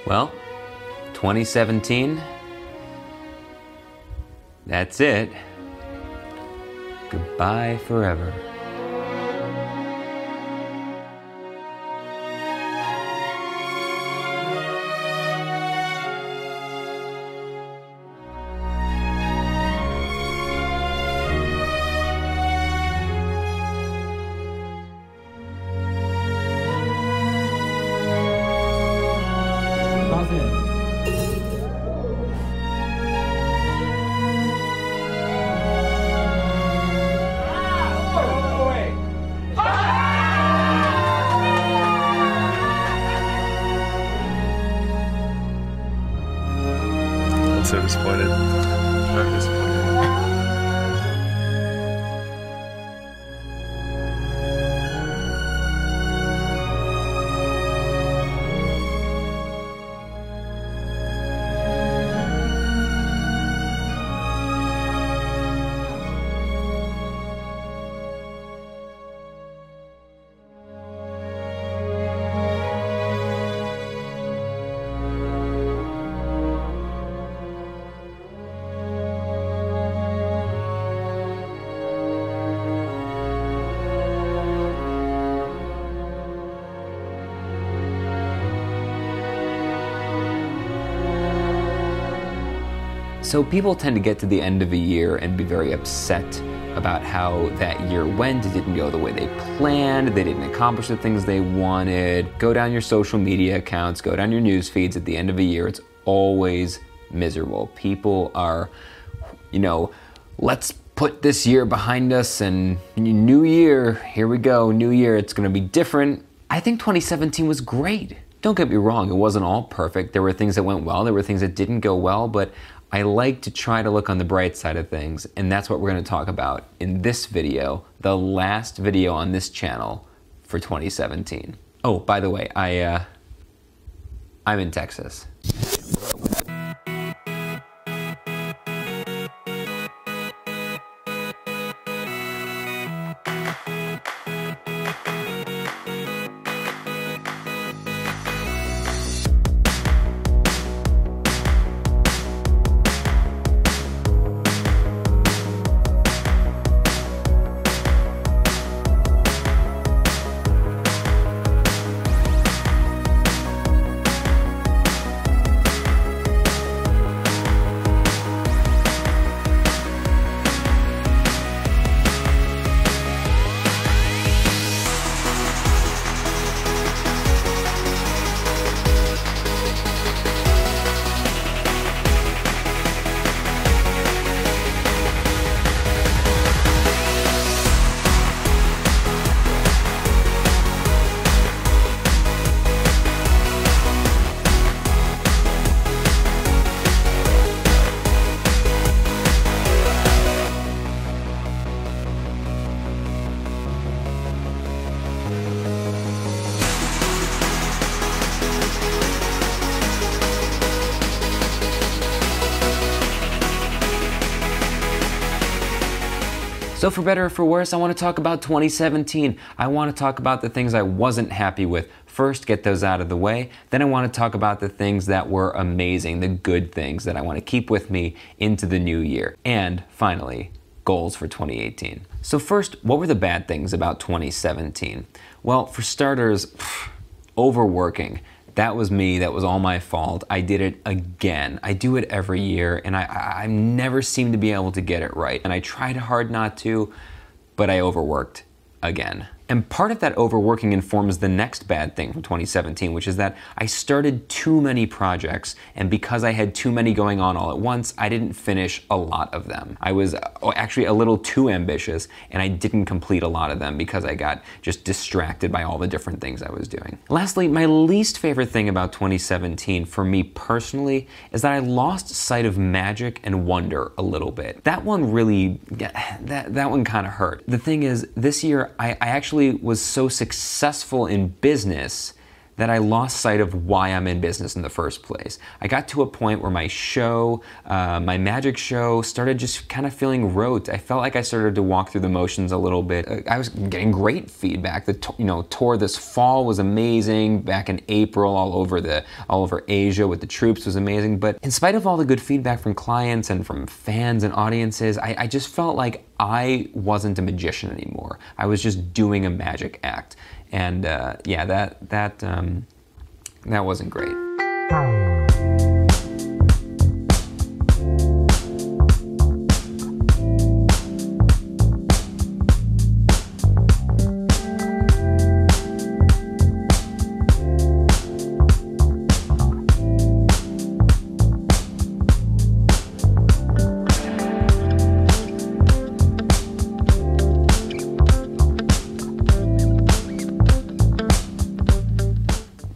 Well, 2017, that's it. Goodbye forever. I'm so disappointed. Very disappointed. So people tend to get to the end of a year and be very upset about how that year went. It didn't go the way they planned. They didn't accomplish the things they wanted. Go down your social media accounts, go down your news feeds at the end of a year. It's always miserable. People are, let's put this year behind us and new year, here we go, new year, it's gonna be different. I think 2017 was great. Don't get me wrong, it wasn't all perfect. There were things that went well, there were things that didn't go well, but I like to try to look on the bright side of things, and that's what we're going to talk about in this video, the last video on this channel for 2017. Oh, by the way, I'm in Texas. So for better or for worse, I want to talk about 2017. I want to talk about the things I wasn't happy with. First, get those out of the way. Then I want to talk about the things that were amazing, the good things that I want to keep with me into the new year. And finally, goals for 2018. So first, what were the bad things about 2017? Well, for starters, overworking. That was me, that was all my fault. I did it again. I do it every year and I never seem to be able to get it right. And I tried hard not to, but I overworked again. And part of that overworking informs the next bad thing from 2017, which is that I started too many projects, and because I had too many going on all at once, I didn't finish a lot of them. I was actually a little too ambitious, and I didn't complete a lot of them because I got just distracted by all the different things I was doing. Lastly, my least favorite thing about 2017 for me personally is that I lost sight of magic and wonder a little bit. That one really, that one kind of hurt. The thing is, this year I actually was so successful in business that I lost sight of why I'm in business in the first place. I got to a point where my show, my magic show, started just kind of feeling rote. I felt like I started to walk through the motions a little bit. I was getting great feedback. The tour this fall was amazing. Back in April, all over Asia with the troops was amazing. But in spite of all the good feedback from clients and from fans and audiences, I just felt like I wasn't a magician anymore. I was just doing a magic act. And yeah, that wasn't great.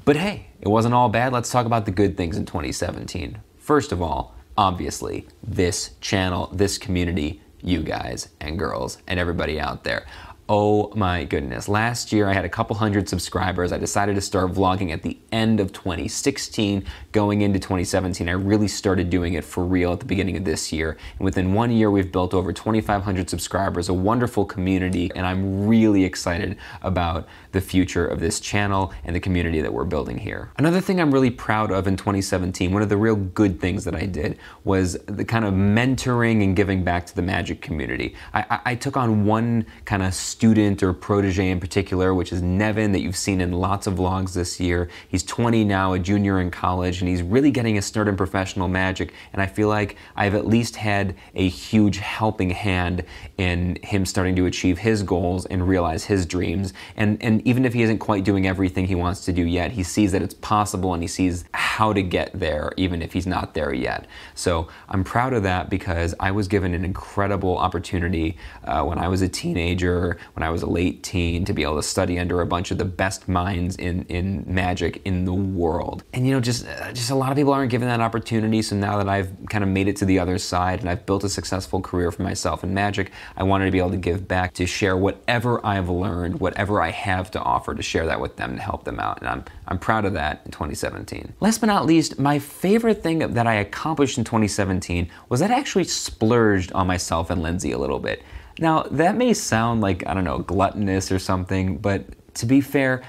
But hey, it wasn't all bad. Let's talk about the good things in 2017. First of all, obviously, this channel, this community, you guys and girls and everybody out there. Oh my goodness. Last year I had a couple hundred subscribers. I decided to start vlogging at the end of 2016. Going into 2017, I really started doing it for real at the beginning of this year. And within 1 year, we've built over 2,500 subscribers, a wonderful community, and I'm really excited about the future of this channel and the community that we're building here. Another thing I'm really proud of in 2017, one of the real good things that I did, was the kind of mentoring and giving back to the magic community. I took on one kind of student or protege in particular, which is Nevin, that you've seen in lots of vlogs this year. He's 20 now, a junior in college, and he's really getting a start in professional magic, and I feel like I've at least had a huge helping hand in him starting to achieve his goals and realize his dreams. And even if he isn't quite doing everything he wants to do yet, he sees that it's possible and he sees how to get there even if he's not there yet. So I'm proud of that because I was given an incredible opportunity when I was a teenager, when I was a late teen, to be able to study under a bunch of the best minds in magic in the world. And just a lot of people aren't given that opportunity, so now that I've kind of made it to the other side and I've built a successful career for myself in magic, I wanted to be able to give back, to share whatever I've learned, whatever I have to offer, to share that with them, to help them out. And I'm proud of that in 2017. Last but not least, my favorite thing that I accomplished in 2017 was that I actually splurged on myself and Lindsay a little bit. Now, that may sound like, I don't know, gluttonous or something, but to be fair,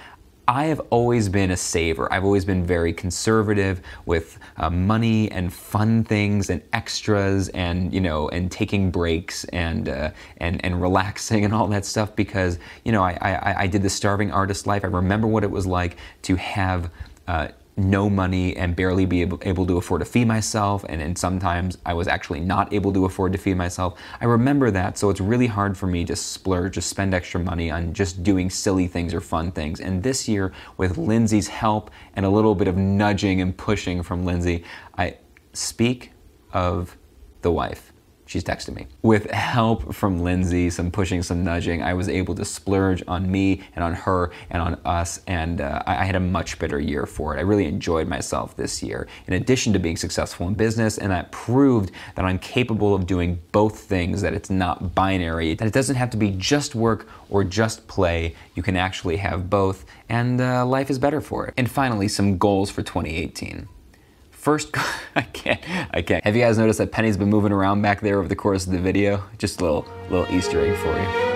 I have always been a saver. I've always been very conservative with money and fun things and extras and and taking breaks and relaxing and all that stuff because I did the starving artist life. I remember what it was like to have no money and barely be able to afford to feed myself, and sometimes I was actually not able to afford to feed myself. I remember that, so it's really hard for me to splurge, to spend extra money on just doing silly things or fun things. And this year, with Lindsay's help and a little bit of nudging and pushing from Lindsay, I speak of the wife. She's texting me. With help from Lindsay, some pushing, some nudging, I was able to splurge on me and on her and on us, and I had a much better year for it. I really enjoyed myself this year, in addition to being successful in business, and that proved that I'm capable of doing both things, that it's not binary, that it doesn't have to be just work or just play. You can actually have both, and life is better for it. And finally, some goals for 2018. First, I can't. Have you guys noticed that Penny's been moving around back there over the course of the video? Just a little Easter egg for you.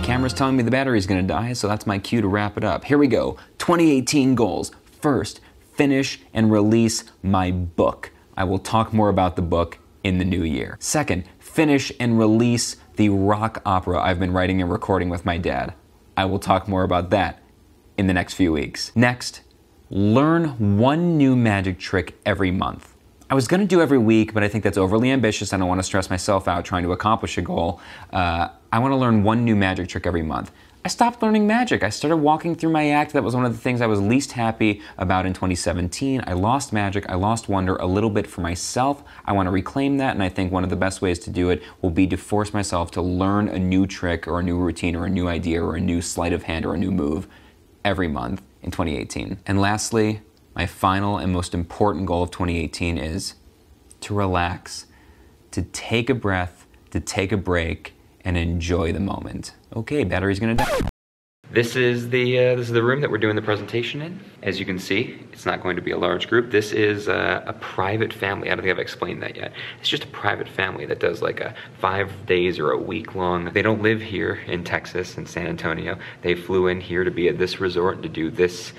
Camera's telling me the battery's gonna die, so that's my cue to wrap it up. Here we go. 2018 goals. First, finish and release my book. I will talk more about the book in the new year. Second, finish and release the rock opera I've been writing and recording with my dad. I will talk more about that in the next few weeks. Next, learn one new magic trick every month. I was gonna do every week, but I think that's overly ambitious. I don't wanna stress myself out trying to accomplish a goal. I wanna learn one new magic trick every month. I stopped learning magic. I started walking through my act. That was one of the things I was least happy about in 2017. I lost magic, I lost wonder a little bit for myself. I wanna reclaim that, and I think one of the best ways to do it will be to force myself to learn a new trick or a new routine or a new idea or a new sleight of hand or a new move every month in 2018. And lastly, my final and most important goal of 2018 is to relax, to take a breath, to take a break, and enjoy the moment. Okay, battery's gonna die. This is the room that we're doing the presentation in. As you can see, it's not going to be a large group. This is a private family. I don't think I've explained that yet. It's just a private family that does like a 5 days or a week long. They don't live here in Texas, in San Antonio. They flew in here to be at this resort and to do this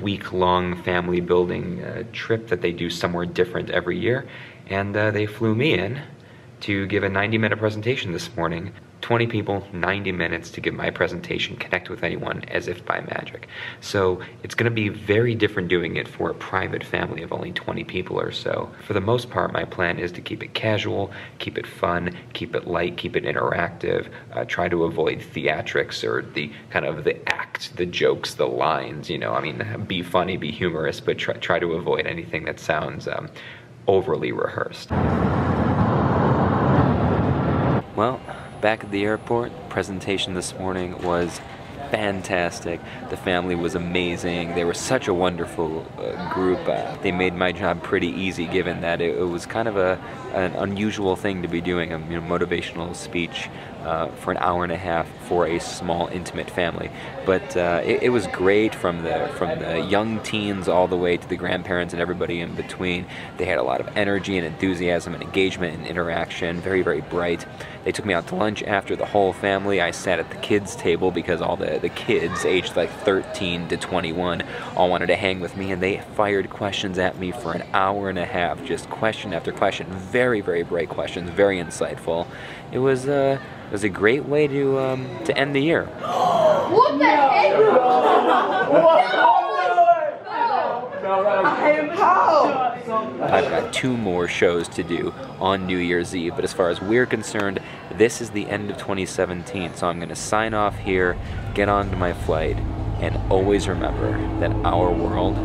week-long family building trip that they do somewhere different every year. And they flew me in to give a 90-minute presentation this morning. 20 people, 90 minutes to give my presentation, connect with anyone as if by magic. So it's gonna be very different doing it for a private family of only 20 people or so. For the most part, my plan is to keep it casual, keep it fun, keep it light, keep it interactive, try to avoid theatrics or the kind of the act, the jokes, the lines, you know, I mean, be funny, be humorous, but try to avoid anything that sounds overly rehearsed. Well, back at the airport, presentation this morning was fantastic. The family was amazing. They were such a wonderful group. They made my job pretty easy, given that it was kind of an unusual thing to be doing, a motivational speech for an hour and a half for a small, intimate family. But it was great from the young teens all the way to the grandparents and everybody in between. They had a lot of energy and enthusiasm and engagement and interaction, very, very bright. They took me out to lunch after, the whole family. I sat at the kids' table because all the kids aged like 13 to 21 all wanted to hang with me, and they fired questions at me for an hour and a half, just question after question. Very, very bright questions, very insightful. It was a great way to end the year. What the heck? I've got 2 more shows to do on New Year's Eve, but as far as we're concerned, this is the end of 2017, so I'm going to sign off here, get on to my flight, and always remember that our world